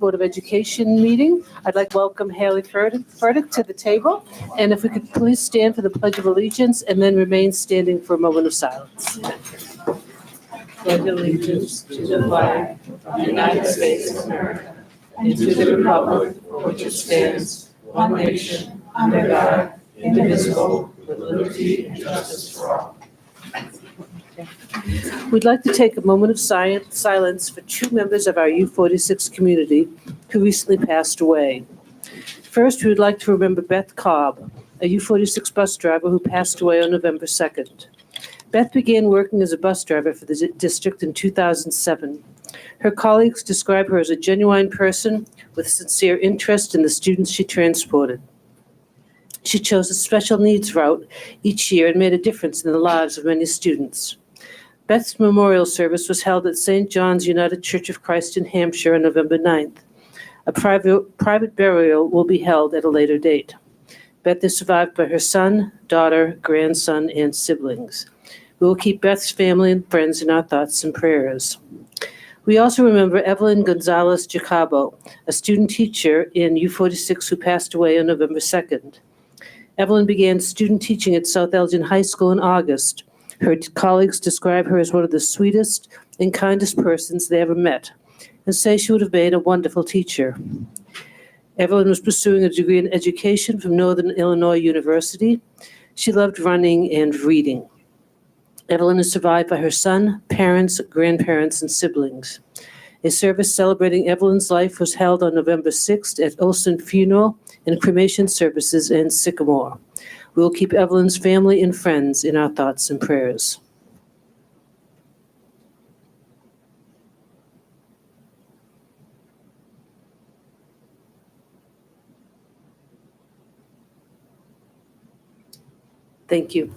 Board of Education meeting. I'd like to welcome Haley Furtick to the table. And if we could please stand for the Pledge of Allegiance and then remain standing for a moment of silence. Pledge allegiance to the flag of the United States of America and to the republic for which it stands, one nation, under God, indivisible, with liberty and justice for all. We'd like to take a moment of silence for two members of our U46 community who recently passed away. First, we would like to remember Beth Cobb, a U46 bus driver who passed away on November 2nd. Beth began working as a bus driver for the district in 2007. Her colleagues describe her as a genuine person with sincere interest in the students she transported. She chose a special needs route each year and made a difference in the lives of many students. Beth's memorial service was held at St. John's United Church of Christ in Hampshire on November 9th. A private burial will be held at a later date. Beth is survived by her son, daughter, grandson, and siblings. We will keep Beth's family and friends in our thoughts and prayers. We also remember Evelyn Gonzalez Jacobo, a student teacher in U46 who passed away on November 2nd. Evelyn began student teaching at South Elgin High School in August. Her colleagues describe her as one of the sweetest and kindest persons they ever met and say she would have made a wonderful teacher. Evelyn was pursuing a degree in education from Northern Illinois University. She loved running and reading. Evelyn is survived by her son, parents, grandparents, and siblings. A service celebrating Evelyn's life was held on November 6th at Olson Funeral and Cremation Services in Sycamore. We will keep Evelyn's family and friends in our thoughts and prayers. Thank you.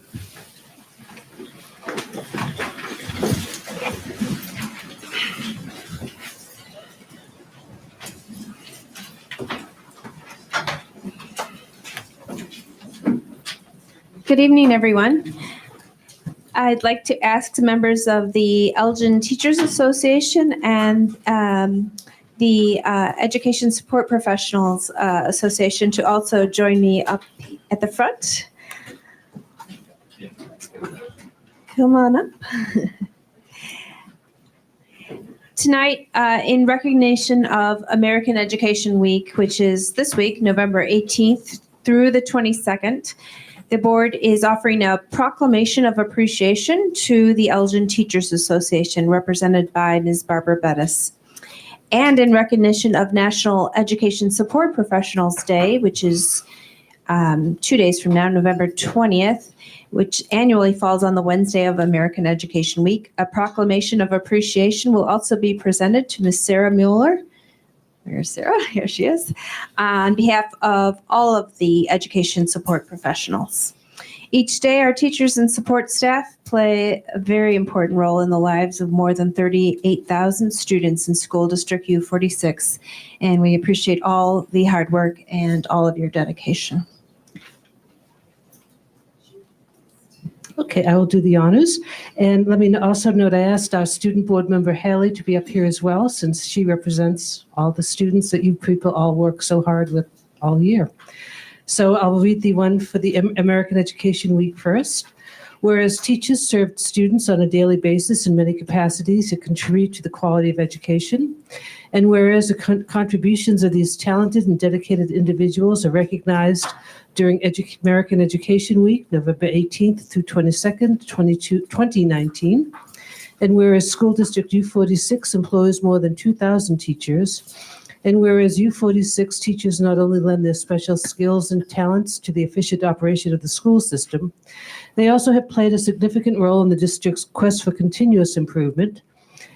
Good evening, everyone. I'd like to ask the members of the Elgin Teachers Association and the Education Support Professionals Association to also join me up at the front. Come on up. Tonight, in recognition of American Education Week, which is this week, November 18th through the 22nd, the board is offering a proclamation of appreciation to the Elgin Teachers Association, represented by Ms. Barbara Bettis. And in recognition of National Education Support Professionals Day, which is 2 days from now, November 20th, which annually falls on the Wednesday of American Education Week, a proclamation of appreciation will also be presented to Ms. Sarah Mueller. Where's Sarah? Here she is. On behalf of all of the education support professionals. Each day, our teachers and support staff play a very important role in the lives of more than 38,000 students in School District U46, and we appreciate all the hard work and all of your dedication. Okay, I will do the honors. And let me also note, I asked our student board member Haley to be up here as well, since she represents all the students that you people all work so hard with all year. So I'll read the one for the American Education Week first. Whereas teachers serve students on a daily basis in many capacities to contribute to the quality of education, and whereas the contributions of these talented and dedicated individuals are recognized during American Education Week, November 18th through 22nd, 2019, and whereas School District U46 employs more than 2,000 teachers, and whereas U46 teachers not only lend their special skills and talents to the efficient operation of the school system, they also have played a significant role in the district's quest for continuous improvement.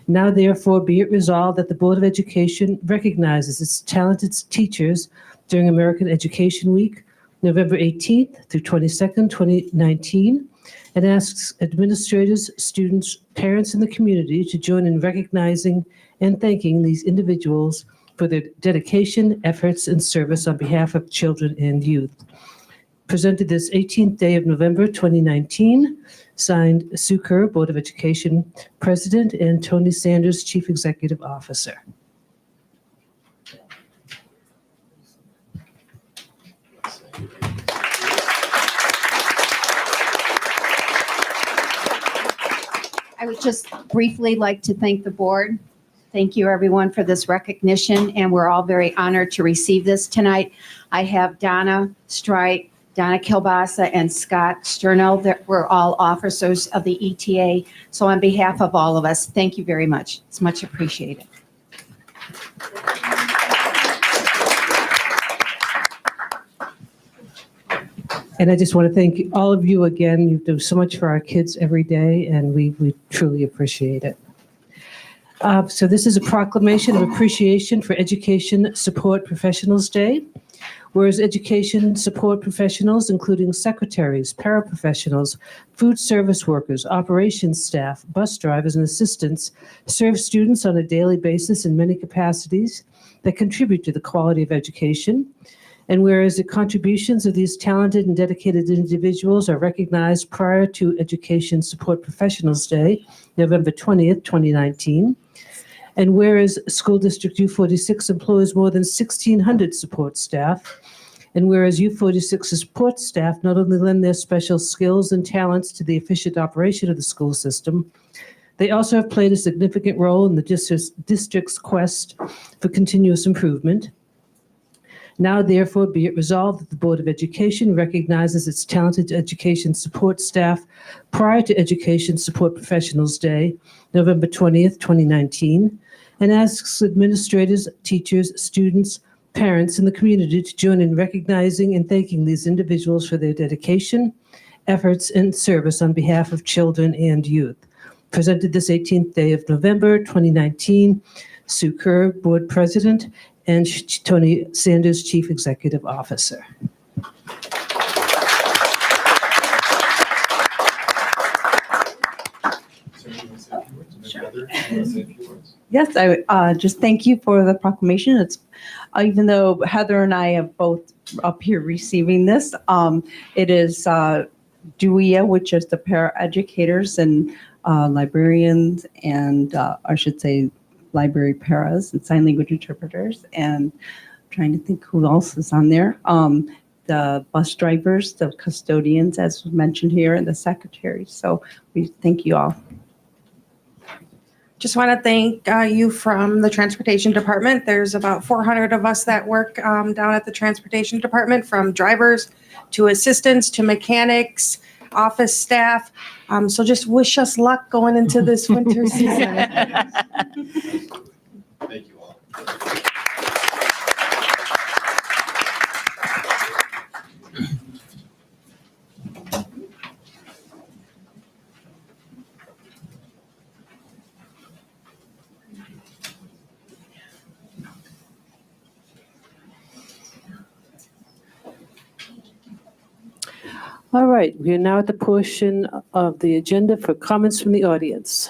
Now, therefore, be it resolved that the Board of Education recognizes its talented teachers during American Education Week, November 18th through 22nd, 2019, and asks administrators, students, parents, and the community to join in recognizing and thanking these individuals for their dedication, efforts, and service on behalf of children and youth. Presented this 18th day of November 2019, signed Sue Kerr, Board of Education President, and Tony Sanders, Chief Executive Officer. would just briefly like to thank the board. Thank you, everyone, for this recognition, and we're all very honored to receive this tonight. I have Donna Strite, Donna Kilbasa, and Scott Sterno that were all officers of the ETA. So on behalf of all of us, thank you very much. It's much appreciated. And I just want to thank all of you again. You do so much for our kids every day, and we truly appreciate it. So this is a proclamation of appreciation for Education Support Professionals Day. Whereas education support professionals, including secretaries, paraprofessionals, food service workers, operations staff, bus drivers, and assistants, serve students on a daily basis in many capacities that contribute to the quality of education. And whereas the contributions of these talented and dedicated individuals are recognized prior to Education Support Professionals Day, November 20th, 2019, and whereas School District U46 employs more than 1,600 support staff, and whereas U46 support staff not only lend their special skills and talents to the efficient operation of the school system, they also have played a significant role in the district's quest for continuous improvement. Now, therefore, be it resolved that the Board of Education recognizes its talented education support staff prior to Education Support Professionals Day, November 20th, 2019, and asks administrators, teachers, students, parents, and the community to join in recognizing and thanking these individuals for their dedication, efforts, and service on behalf of children and youth. Presented this 18th day of November, 2019, Sue Kerr, Board President, and Tony Sanders, Chief Executive Officer. Yes, I just thank you for the proclamation. It's even though Heather and I have both up here receiving this, it is DUIA, which is the paraeducators and librarians and I should say library paras and sign language interpreters, and I'm trying to think who else is on there. The bus drivers, the custodians, as mentioned here, and the secretaries. So we thank you all. Just want to thank you from the Transportation Department. There's about 400 of us that work down at the Transportation Department, from drivers to assistants to mechanics, office staff. So just wish us luck going into this winter season. Thank you all. All right, we are now at the portion of the agenda for comments from the audience.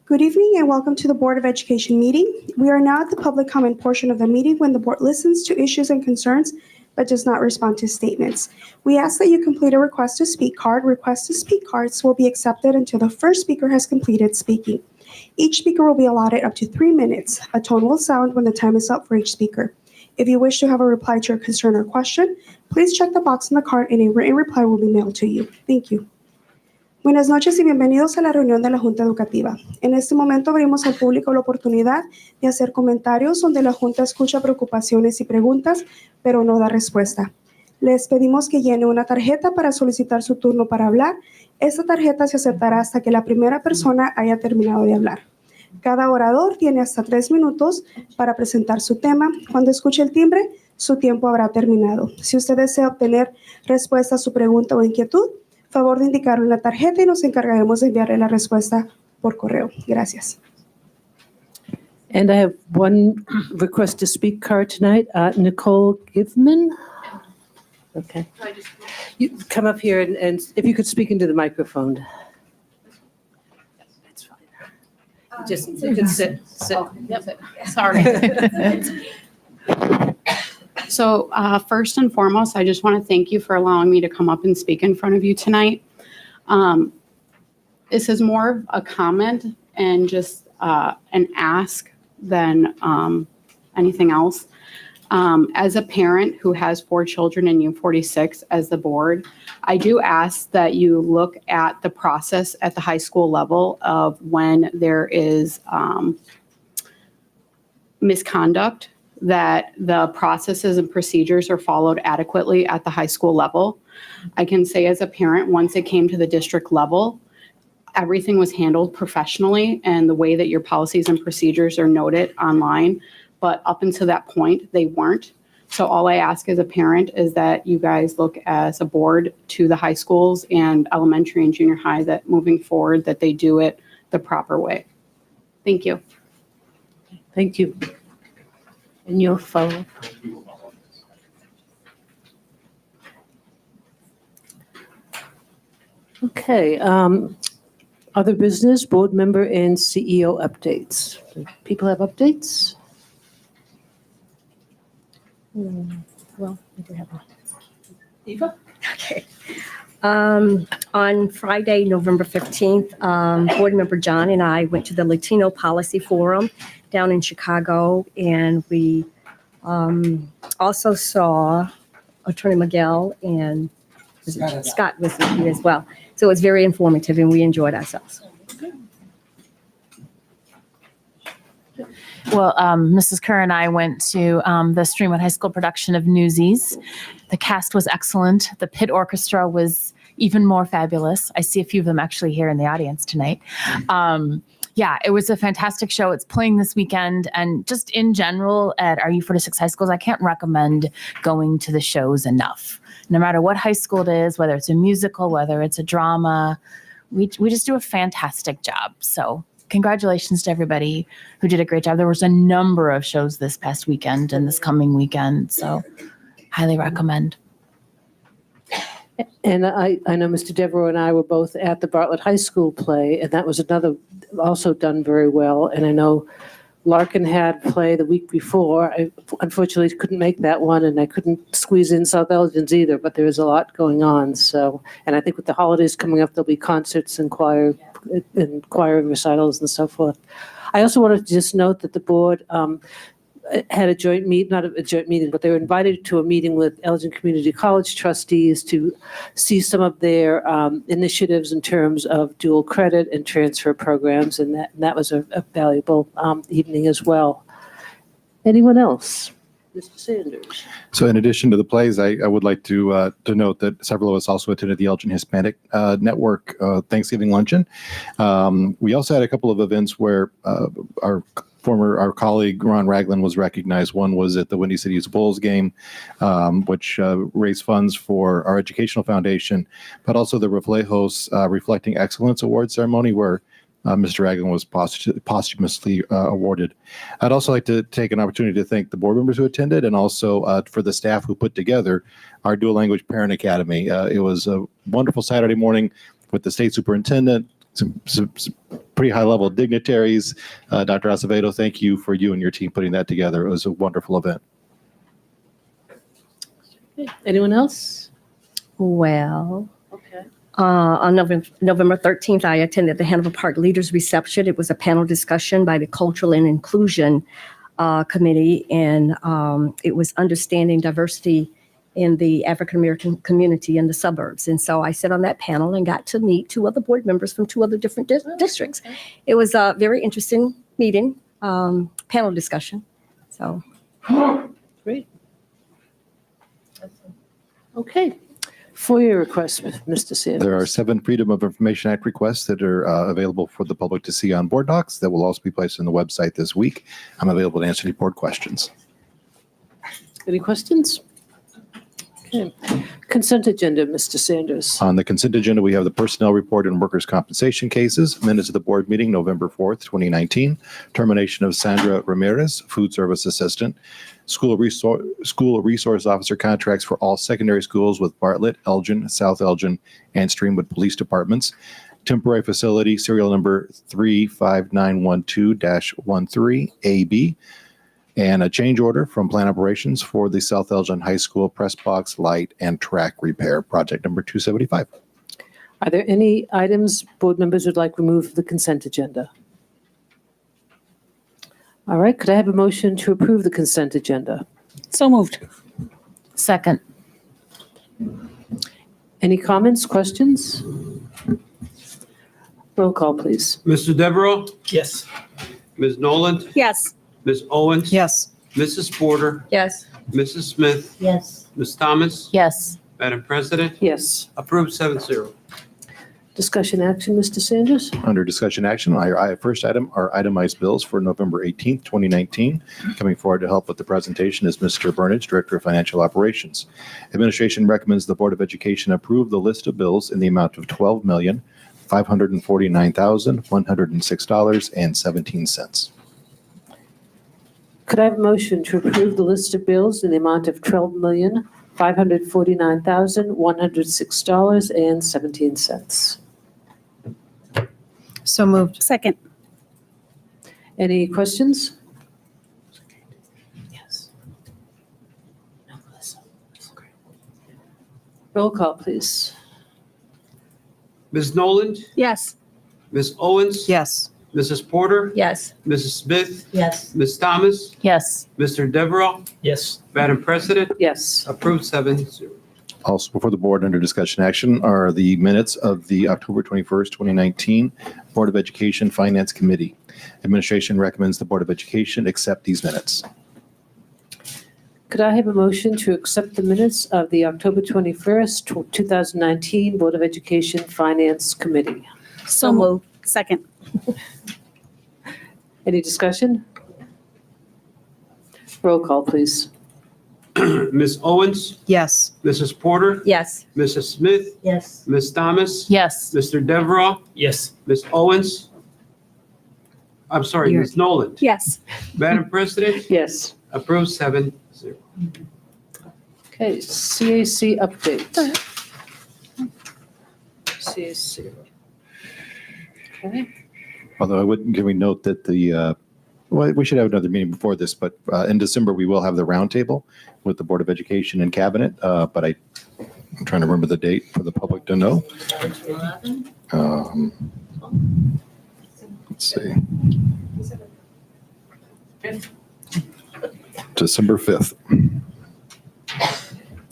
Good evening and welcome to the Board of Education meeting. We are now at the public comment portion of the meeting when the board listens to issues and concerns but does not respond to statements. We ask that you complete a request to speak card. Request to speak cards will be accepted until the first speaker has completed speaking. Each speaker will be allotted up to 3 minutes. A tone will sound when the time is up for each speaker. If you wish to have a reply to your concern or question, please check the box in the card and a written reply will be mailed to you. Thank you. Buenas noches y bienvenidos a la reunión de la Junta Educativa. En este momento abrimos al público la oportunidad de hacer comentarios donde la Junta escucha preocupaciones y preguntas, pero no da respuesta. Les pedimos que llene una tarjeta para solicitar su turno para hablar. Esta tarjeta se aceptará hasta que la primera persona haya terminado de hablar. Cada orador tiene hasta 3 minutos para presentar su tema. Cuando escuche el timbre, su tiempo habrá terminado. Si usted desea obtener respuesta a su pregunta o inquietud, favor de indicarlo en la tarjeta y nos encargaremos de enviarle la respuesta por correo. Gracias. And I have one request to speak card tonight. Nicole Givman. Okay. You come up here and if you could speak into the microphone. That's fine. Just, you can sit. Yep. Sorry. So first and foremost, I just want to thank you for allowing me to come up and speak in front of you tonight. This is more a comment and just an ask than anything else. As a parent who has 4 children in U46 as the board, I do ask that you look at the process at the high school level of when there is misconduct, that the processes and procedures are followed adequately at the high school level. I can say as a parent, once it came to the district level, everything was handled professionally and the way that your policies and procedures are noted online. But up until that point, they weren't. So all I ask as a parent is that you guys look as a board to the high schools and elementary and junior high, that moving forward, that they do it the proper way. Thank you. Thank you. And your follow. Okay, other business, board member and CEO updates. People have updates? Well, I do have one. Eva? Okay. On Friday, November 15th, Board Member John and I went to the Latino Policy Forum down in Chicago, and we also saw Attorney Miguel and Scott was here as well. So it was very informative, and we enjoyed ourselves. Well, Mrs. Kerr and I went to the Streamwood High School production of Newsies. The cast was excellent. The pit orchestra was even more fabulous. I see a few of them actually here in the audience tonight. Yeah, it was a fantastic show. It's playing this weekend. And just in general at our U46 high schools, I can't recommend going to the shows enough. No matter what high school it is, whether it's a musical, whether it's a drama, we just do a fantastic job. So congratulations to everybody who did a great job. There was a number of shows this past weekend and this coming weekend. So highly recommend. And I know Mr. Devereaux and I were both at the Bartlett High School play, and that was another, also done very well. And I know Larkin had play the week before. I unfortunately couldn't make that one, and I couldn't squeeze in South Elgin's either, but there is a lot going on. So, and I think with the holidays coming up, there'll be concerts and choir recitals and so forth. I also wanted to just note that the board had a joint meet, not a joint meeting, but they were invited to a meeting with Elgin Community College trustees to see some of their initiatives in terms of dual credit and transfer programs, and that was a valuable evening as well. Anyone else? Mr. Sanders. So in addition to the plays, I would like to note that several of us also attended the Elgin Hispanic Network Thanksgiving luncheon. We also had a couple of events where our colleague Ron Ragland was recognized. One was at the Windy City Bulls game, which raised funds for our educational foundation, but also the Reflejos Reflecting Excellence Award ceremony, where Mr. Ragland was posthumously awarded. I'd also like to take an opportunity to thank the board members who attended, and also for the staff who put together our Dual Language Parent Academy. It was a wonderful Saturday morning with the state superintendent, some pretty high-level dignitaries. Dr. Acevedo, thank you for you and your team putting that together. It was a wonderful event. Anyone else? Well, Okay. on November 13th, I attended the Hanover Park Leaders Reception. It was a panel discussion by the Cultural and Inclusion Committee, and it was understanding diversity in the African-American community in the suburbs. And so I sat on that panel and got to meet 2 other board members from 2 other different districts. It was a very interesting meeting, panel discussion. So Great. Okay. FOIA requests, Mr. Sanders. There are 7 Freedom of Information Act requests that are available for the public to see on board docs that will also be placed on the website this week. I'm available to answer any board questions. Any questions? Okay. Consent agenda, Mr. Sanders. On the consent agenda, we have the personnel report and workers' compensation cases, minutes of the board meeting, November 4th, 2019, termination of Sandra Ramirez, food service assistant, school resource officer contracts for all secondary schools with Bartlett, Elgin, South Elgin, and Streamwood Police Departments, temporary facility serial number 35912-13AB, and a change order from Plan Operations for the South Elgin High School press box, light, and track repair, project number 275. Are there any items board members would like removed from the consent agenda? All right, could I have a motion to approve the consent agenda? So moved. Second. Any comments, questions? Roll call, please. Mr. Devereaux? Yes. Ms. Nolan? Yes. Ms. Owens? Yes. Mrs. Porter? Yes. Mrs. Smith? Yes. Ms. Thomas? Yes. Madam President? Yes. Approved 7-0. Discussion action, Mr. Sanders? Under discussion action, our first item are itemized bills for November 18th, 2019. Coming forward to help with the presentation is Mr. Burnage, Director of Financial Operations. Administration recommends the Board of Education approve the list of bills in the amount of $12,549,106.17. Could I have a motion to approve the list of bills in the amount of $12,549,106.17? So moved. Second. Any questions? Yes. No, Melissa. Okay. Roll call, please. Ms. Nolan? Yes. Ms. Owens? Yes. Mrs. Porter? Yes. Mrs. Smith? Yes. Ms. Thomas? Yes. Mr. Devereaux? Yes. Madam President? Yes. Approved 7-0. Also before the board under discussion action are the minutes of the October 21st, 2019 Board of Education Finance Committee. Administration recommends the Board of Education accept these minutes. Could I have a motion to accept the minutes of the October 21st, 2019 Board of Education Finance Committee? So moved. Second. Any discussion? Roll call, please. Ms. Owens? Yes. Mrs. Porter? Yes. Mrs. Smith? Yes. Ms. Thomas? Yes. Mr. Devereaux? Yes. Ms. Owens? I'm sorry, Ms. Nolan? Yes. Madam President? Yes. Approved 7-0. Okay, CAC update. CAC. Okay. Although can we note that well, we should have another meeting before this, but in December, we will have the roundtable with the Board of Education and Cabinet, but I'm trying to remember the date for the public to know. Let's see. December 5th.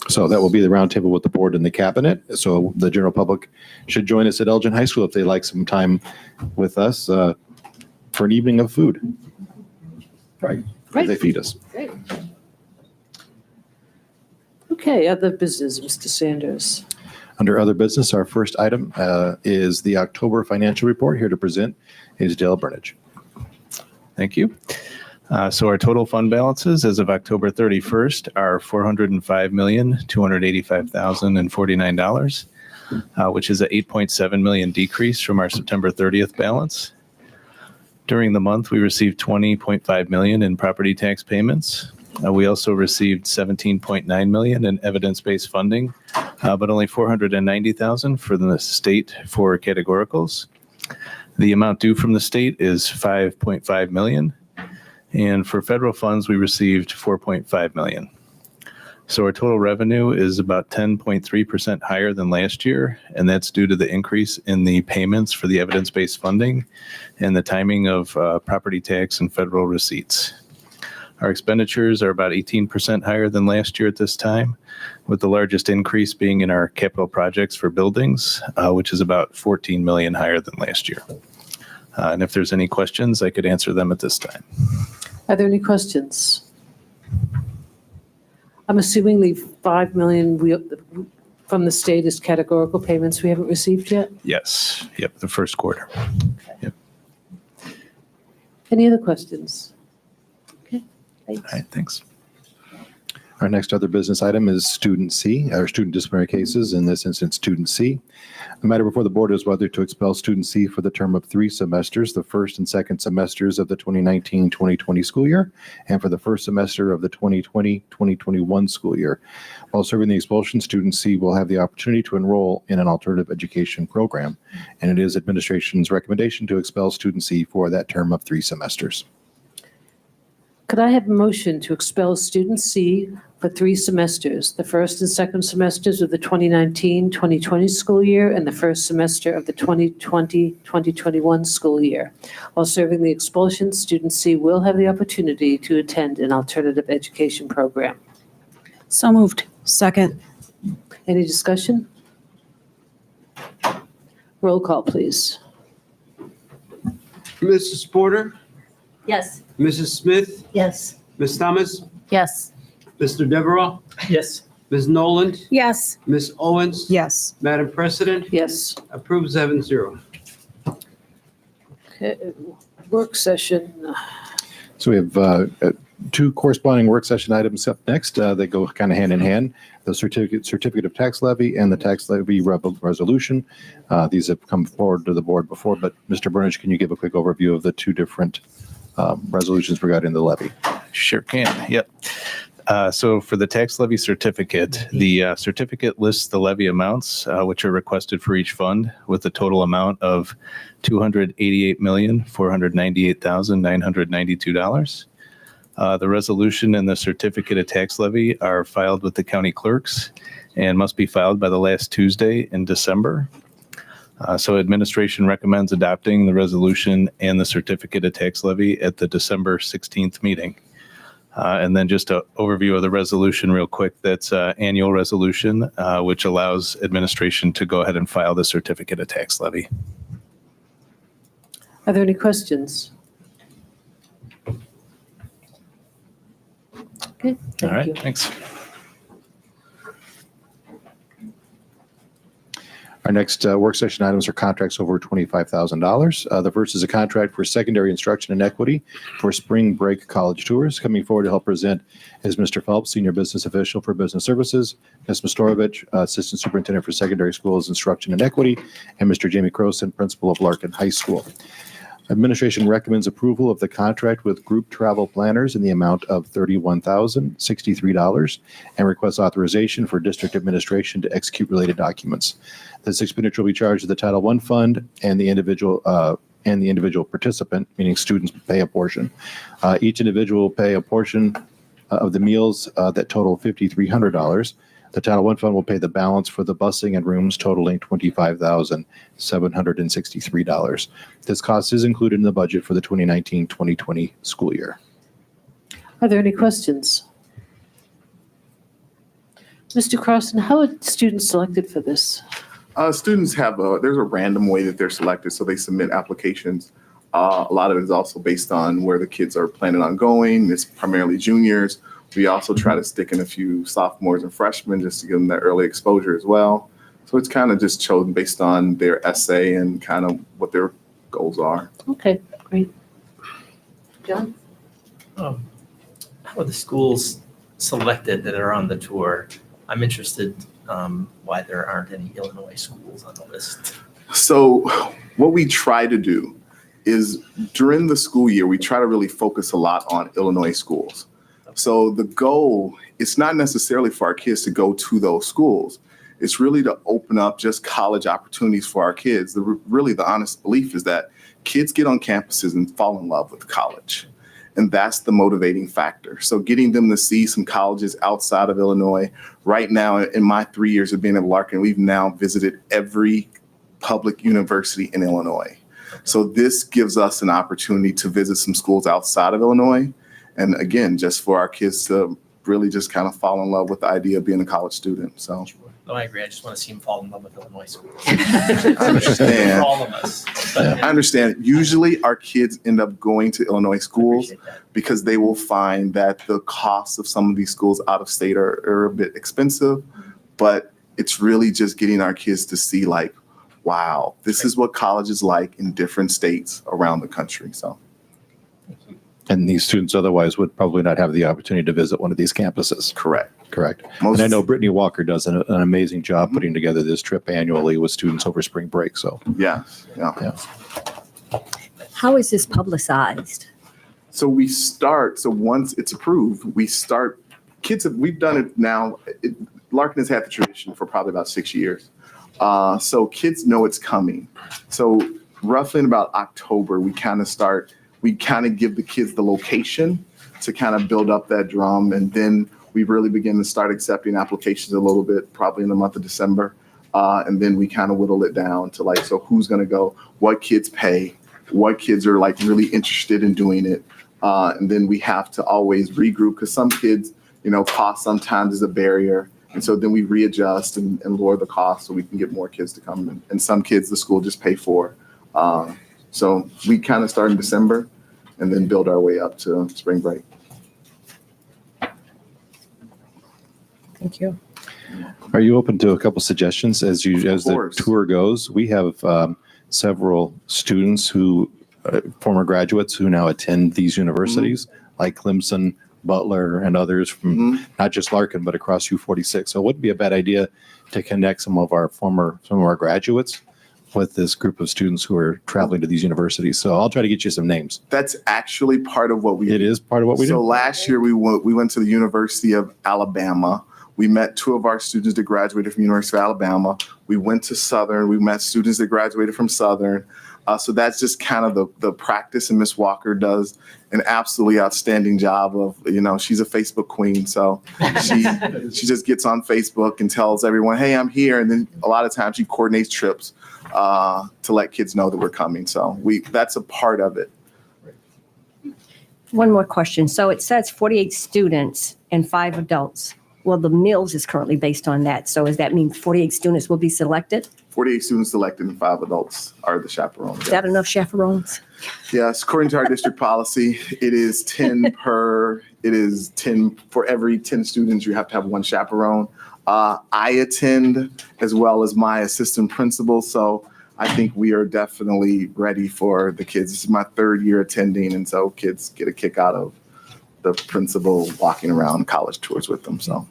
So that will be the roundtable with the board and the cabinet. So the general public should join us at Elgin High School if they like some time with us for an evening of food. Right. Right. They feed us. Great. Okay, other business, Mr. Sanders. Under other business, our first item is the October financial report. Here to present is Dale Burnage. Thank you. So our total fund balances as of October 31st are $405,285,049, which is an $8.7 million decrease from our September 30th balance. During the month, we received $20.5 million in property tax payments. We also received $17.9 million in evidence-based funding, but only $490,000 from the state for categoricals. The amount due from the state is $5.5 million. And for federal funds, we received $4.5 million. So our total revenue is about 10.3% higher than last year, and that's due to the increase in the payments for the evidence-based funding and the timing of property tax and federal receipts. Our expenditures are about 18% higher than last year at this time, with the largest increase being in our capital projects for buildings, which is about $14 million higher than last year. And if there's any questions, I could answer them at this time. Are there any questions? I'm assuming the $5 million from the state is categorical payments we haven't received yet? Yes. Yep. The first quarter. Yep. Any other questions? Okay, thanks. All right. Thanks. Our next other business item is student C, or student disciplinary cases, in this instance, student C. The matter before the board is whether to expel student C for the term of 3 semesters, the first and second semesters of the 2019-2020 school year, and for the first semester of the 2020-2021 school year. While serving the expulsion, student C will have the opportunity to enroll in an alternative education program, and it is administration's recommendation to expel student C for that term of 3 semesters. Could I have a motion to expel student C for 3 semesters, the first and second semesters of the 2019-2020 school year and the first semester of the 2020-2021 school year? While serving the expulsion, student C will have the opportunity to attend an alternative education program. So moved. Second. Any discussion? Roll call, please. Mrs. Porter, Yes. Mrs. Smith, Yes. Ms. Thomas, Yes. Mr. Devereaux, Yes. Ms. Noland, Yes. Ms. Owens. Yes. Madam President, Yes. approved 7-0. Okay, work session. So we have 2 corresponding work session items up next. They go kind of hand in hand. The certificate of tax levy and the tax levy resolution. These have come forward to the board before, but Mr. Burnage, can you give a quick overview of the 2 different resolutions regarding the levy? Sure can. Yep. So for the tax levy certificate, the certificate lists the levy amounts which are requested for each fund with a total amount of $288,498,992. The resolution and the certificate of tax levy are filed with the county clerks and must be filed by the last Tuesday in December. So administration recommends adopting the resolution and the certificate of tax levy at the December 16th meeting. And then just an overview of the resolution real quick. That's an annual resolution, which allows administration to go ahead and file the certificate of tax levy. Are there any questions? Okay, All thank right, you. thanks. Our next work session items are contracts over $25,000. The first is a contract for secondary instruction and equity for spring break college tours. Coming forward to help present is Mr. Phelps, Senior Business Official for Business Services, Ms. Mastorovich, Assistant Superintendent for Secondary Schools Instruction and Equity, and Mr. Jamie Croson, Principal of Larkin High School. Administration recommends approval of the contract with Group Travel Planners in the amount of $31,063 and requests authorization for district administration to execute related documents. This expenditure will be charged to the Title I fund and the individual participant, meaning students pay a portion. Each individual will pay a portion of the meals that total $5,300. The Title I fund will pay the balance for the busing and rooms totaling $25,763. This cost is included in the budget for the 2019-2020 school year. Are there any questions? Mr. Croson, how are students selected for this? Students there's a random way that they're selected, so they submit applications. A lot of it is also based on where the kids are planning on going. It's primarily juniors. We also try to stick in a few sophomores and freshmen just to give them that early exposure as well. So it's kind of just chosen based on their essay and kind of what their goals are. Okay, great. John? How are the schools selected that are on the tour? I'm interested why there aren't any Illinois schools on the list. So what we try to do is during the school year, we try to really focus a lot on Illinois schools. So the goal, it's not necessarily for our kids to go to those schools. It's really to open up just college opportunities for our kids. Really, the honest belief is that kids get on campuses and fall in love with college. And that's the motivating factor. So getting them to see some colleges outside of Illinois. Right now, in my 3 years of being at Larkin, we've now visited every public university in Illinois. So this gives us an opportunity to visit some schools outside of Illinois. And again, just for our kids to really just kind of fall in love with the idea of being a college student. So No, I agree. I just want to see them fall in love with Illinois schools. I understand. For all of us. But, I understand. Usually our kids end up going to Illinois schools because they will find that the costs of some of these schools out of state are a bit expensive. But it's really just getting our kids to see like, wow, this is what college is like in different states around the country. So. And these students otherwise would probably not have the opportunity to visit one of these campuses. Correct. And I know Brittany Walker does an amazing job putting together this trip annually with students over spring break. So yeah. How is this publicized? So once it's approved, we've done it now. Larkin has had the tradition for probably about 6 years. So kids know it's coming. So roughly in about October, we we kind of give the kids the location to kind of build up that drum. And then we really begin to start accepting applications a little bit, probably in the month of December. And then we kind of whittle it down to like, so who's going to go, what kids pay, what kids are like really interested in doing it. And then we have to always regroup because some kids, cost sometimes is a barrier. And so then we readjust and lower the cost so we can get more kids to come in. And some kids the school just pay for. So we kind of start in December and then build our way up to spring break. Thank you. Are you open to a couple suggestions as the course. tour goes? We have several students who, former graduates who now attend these universities, like Clemson, Butler, and others from not just Larkin, but across U46. So it wouldn't be a bad idea to connect some of our graduates with this group of students who are traveling to these universities. So I'll try to get you some names. That's actually part of what we It do. is part of what we So do. last year we went to the University of Alabama. We met two of our students that graduated from University of Alabama. We went to Southern. We met students that graduated from Southern. So that's just kind of the practice, and Miss Walker does an absolutely outstanding job of, she's a Facebook queen. So she just gets on Facebook and tells everyone, hey, I'm here. And then a lot of times she coordinates trips to let kids know that we're coming. So that's a part of it. One more question. So it says 48 students and 5 adults. Well, the meals is currently based on that. So does that mean 48 students will be selected? 48 students selected and 5 adults are the chaperones. Is that enough chaperones? Yes, according to our district policy, it is 10 for every 10 students, you have to have 1 chaperone. I attend as well as my assistant principal. So I think we are definitely ready for the kids. This is my 3rd year attending. And so kids get a kick out of the principal walking around college tours with them. So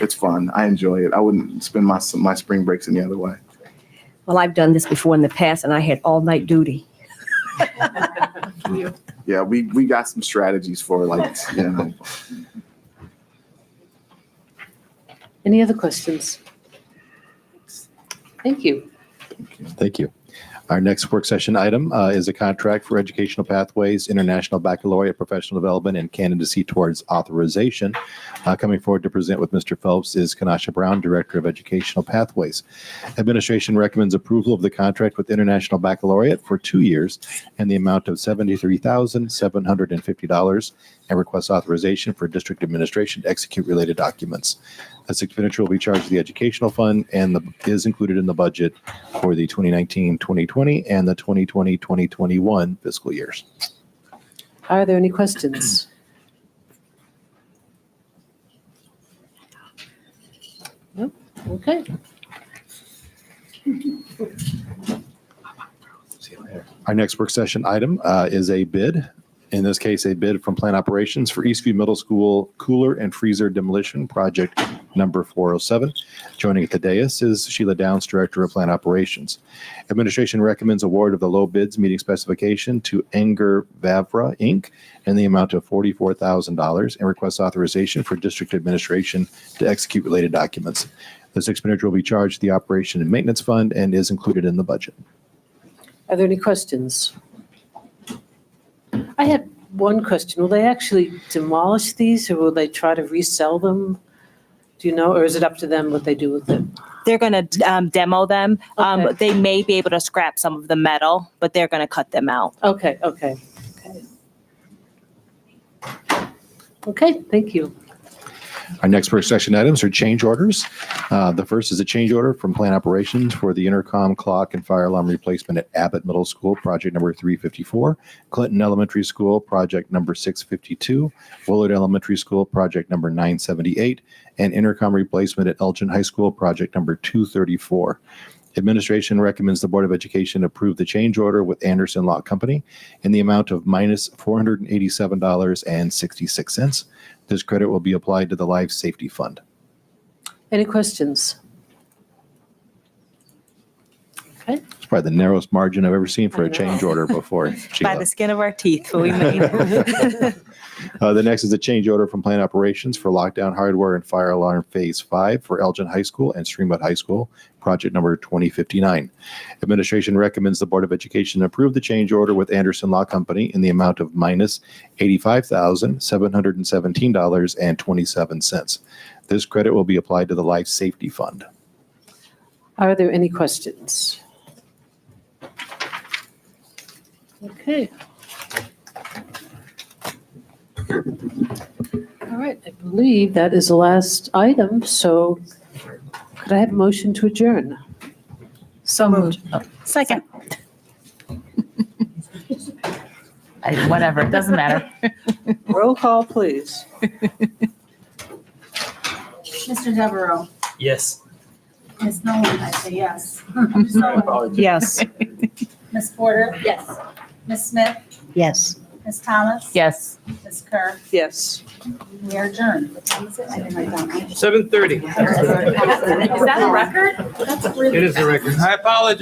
it's fun. I enjoy it. I wouldn't spend my spring breaks any other way. Well, I've done this before in the past and I had all night duty. Yeah, we got some strategies for Any other questions? Thank you. Thank you. Our next work session item is a contract for Educational Pathways, International Baccalaureate Professional Development, and Candidacy Towards Authorization. Coming forward to present with Mr. Phelps is Kanasha Brown, Director of Educational Pathways. Administration recommends approval of the contract with International Baccalaureate for 2 years and the amount of $73,750 and requests authorization for district administration to execute related documents. This expenditure will be charged to the educational fund and is included in the budget for the 2019-2020 and the 2020-2021 fiscal years. Are there any questions? No? Okay. Our next work session item is a bid. In this case, a bid from Plant Operations for Eastview Middle School Cooler and Freezer Demolition Project number 407. Joining at the dais is Sheila Downs, Director of Plant Operations. Administration recommends award of the low bids meeting specification to Enger Vavra, Inc. in the amount of $44,000 and requests authorization for district administration to execute related documents. This expenditure will be charged to the Operation and Maintenance Fund and is included in the budget. Are there any questions? I had one question. Will they actually demolish these or will they try to resell them? Do you know, or is it up to them what they do with it? They're going to demo them. Okay. They may be able to scrap some of the metal, but they're going to cut them out. Okay. Okay, thank you. Our next work session items are change orders. The first is a change order from Plant Operations for the intercom, clock, and fire alarm replacement at Abbott Middle School, project number 354, Clinton Elementary School, project number 652, Willard Elementary School, project number 978, and intercom replacement at Elgin High School, project number 234. Administration recommends the Board of Education approve the change order with Anderson Law Company in the amount of minus $487.66. This credit will be applied to the Life Safety Fund. Any questions? Okay. It's probably the narrowest margin I've ever seen for a change order before. By Sheila. the skin of our teeth, we made. The next is a change order from Plant Operations for lockdown hardware and fire alarm Phase 5 for Elgin High School and Streamwood High School, project number 2059. Administration recommends the Board of Education approve the change order with Anderson Law Company in the amount of minus $85,717.27. This credit will be applied to the Life Safety Fund. Are there any questions? Okay. All right, I believe that is the last item, so could I have a motion to adjourn? So moved. Second. Whatever, it doesn't matter. Roll call, please. Mr. Devereaux, Yes. Ms. Nolan, I say yes. Ms. Nolan, Yes. Ms. Porter? Yes. Ms. Smith? Yes. Ms. Thomas? Yes. Ms. Kerr? Yes. We are adjourned. What time is it? I didn't write down. 7:30. Is that a record? That's really It is a record. I apologize.